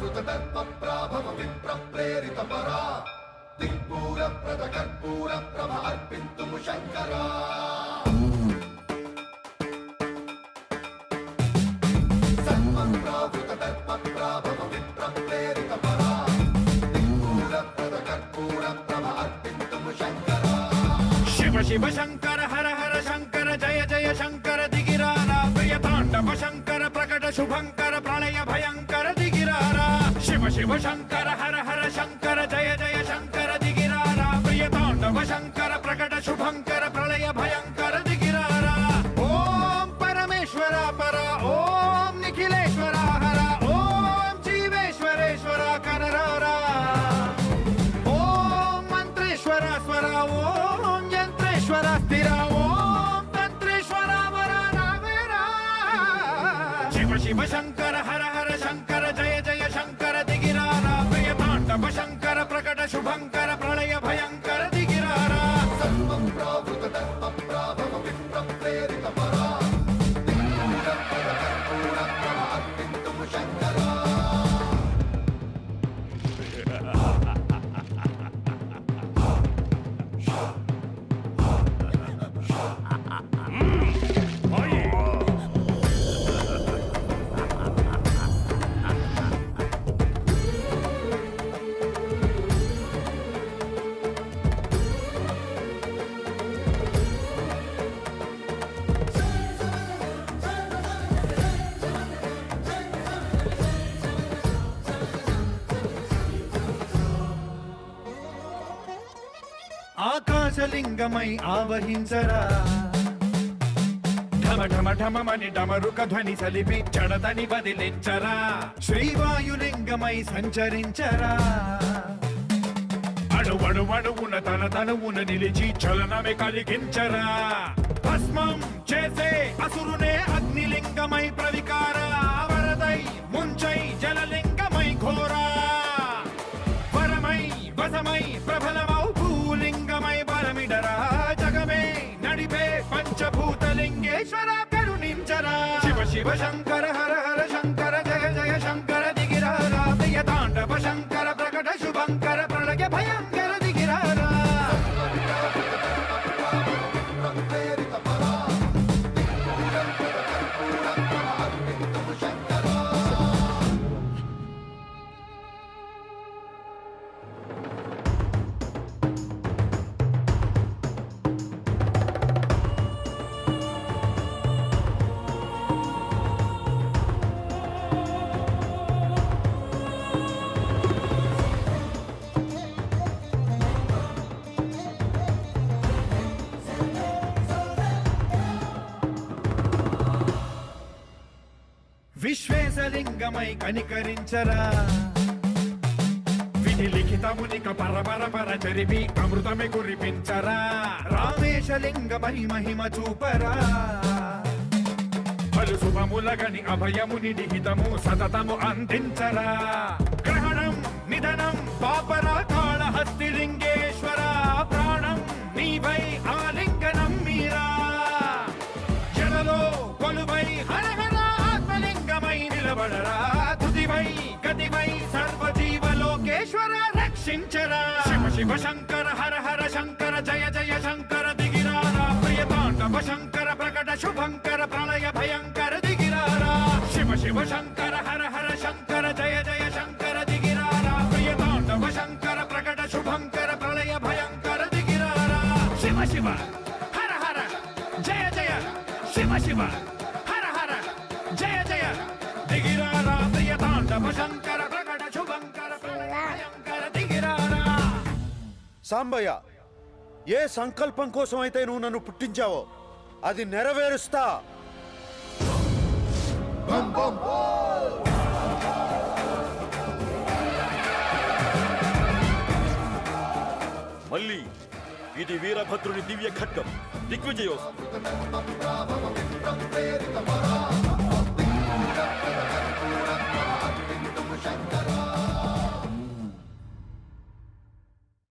దర్పప్రాభవ విప్రప్రేరిత పరా దిక్పూర ప్రద కర్పూర ప్రభ అర్పింతుము శంకరా సర్వప్రావృత దర్పప్రాభవ విప్రప్రేరిత పరా దిక్పూర ప్రద కర్పూర ప్రభ అర్పింతుము శంకరా శివ శివ శంకర హర హర శంకర జయ జయ శంకర దిగిరారా ప్రియ తాండవ శంకర ప్రకట శుభంకర ప్రళయ భయంకర దిగిరారా శివ శివ శంకర హర హర శంకర జయ జయ శంకర దిగిరారా ప్రియ తాండవ శంకర ప్రకట శుభంకర ప్రళయ భయంకర దిగిరారా ఓం పరమేశ్వర పర ఓం నిఖిలేశ్వర హర ఓం జీవేశ్వరేశ్వర కరరారా ఓం మంత్రేశ్వర స్వర ఓం యంత్రేశ్వర స్థిర ఓం తంత్రేశ్వర వర రావేరా శివ శివ శంకర హర హర శంకర జయ జయ శంకర దిగిరారా ప్రియ తాండవ శంకర ప్రకట శుభంకర ప్రళయ భయంకర దిగిరారా సర్వప్రావృత దర్పప్రాభవ విప్రప్రేరిత పరా దిక్పూర ప్రద కర్పూర ప్రభ అర్పింతుము శంకరా ఆకాశలింగమై ఆవహించరా ఢమ ఢమ ఢమమని డమరుక ధ్వని సలిపి జడదని వదిలించరా శ్రీవాయులింగమై సంచరించరా అణువణువున తన తనువున నిలిచి చలనమే కలిగించరా భస్మం చేసే అసురునే అగ్నిలింగమై ప్రవికార వరదై ముంచై జలలింగమై ఘోరా వరమై వసమై ప్రబలమౌ భూలింగమై బలమిడరా జగమే నడిపే పంచభూతలింగేశ్వర కరుణించరా శివ శివ శంకర హర హర శంకర జయ జయ శంకర దిగిరారా ప్రియ తాండవ శంకర ప్రకట శుభంకర ప్రళయ భయంకర దిగిరారా విప్రప్రేరిత పరా దిక్పూర ప్రద కర్పూర ప్రభ అర్పింతుము శంకరా విశ్వేశలింగమై కనికరించరా విధి లిఖితమునిక పరపర పర చరిపి అమృతమే కురిపించరా రామేశలింగమై మహిమ చూపరా పలు శుభములగని అభయముని నిహితము సతతము అందించరా గ్రహణం నిధనం పాపరా కాళహస్తి లింగేశ్వర ప్రాణం నీవై ఆలింగనం మీరా జలలో కొలువై హర హర ఆత్మలింగమై నిలబడరా తుదివై గతివై సర్వజీవలోకేశ్వర రక్షించరా శివ శివ శంకర హర హర శంకర జయ జయ శంకర దిగిరారా ప్రియ తాండవ శంకర ప్రకట శుభంకర ప్రళయ భయంకర దిగిరారా శివ శివ శంకర హర హర శంకర జయ జయ శంకర దిగిరారా ప్రియ తాండవ శంకర ప్రకట శుభంకర ప్రళయ భయంకర దిగిరారా శివ శివ హర హర జయ జయ శివ శివ హర హర జయ జయ దిగిరారా ప్రియ తాండవ శంకర ప్రకట శుభంకర ప్రళయ భయంకర దిగిరారా సాంబయ్య, ఏ సంకల్పం కోసం అయితే నువ్వు నన్ను పుట్టించావో అది నెరవేరుస్తా. మళ్ళీ ఇది వీరభద్రుని దివ్య ఖడ్గం దిగ్విజయోస్తు. విప్రప్రేరిత పరా దిక్పూర ప్రద కర్పూర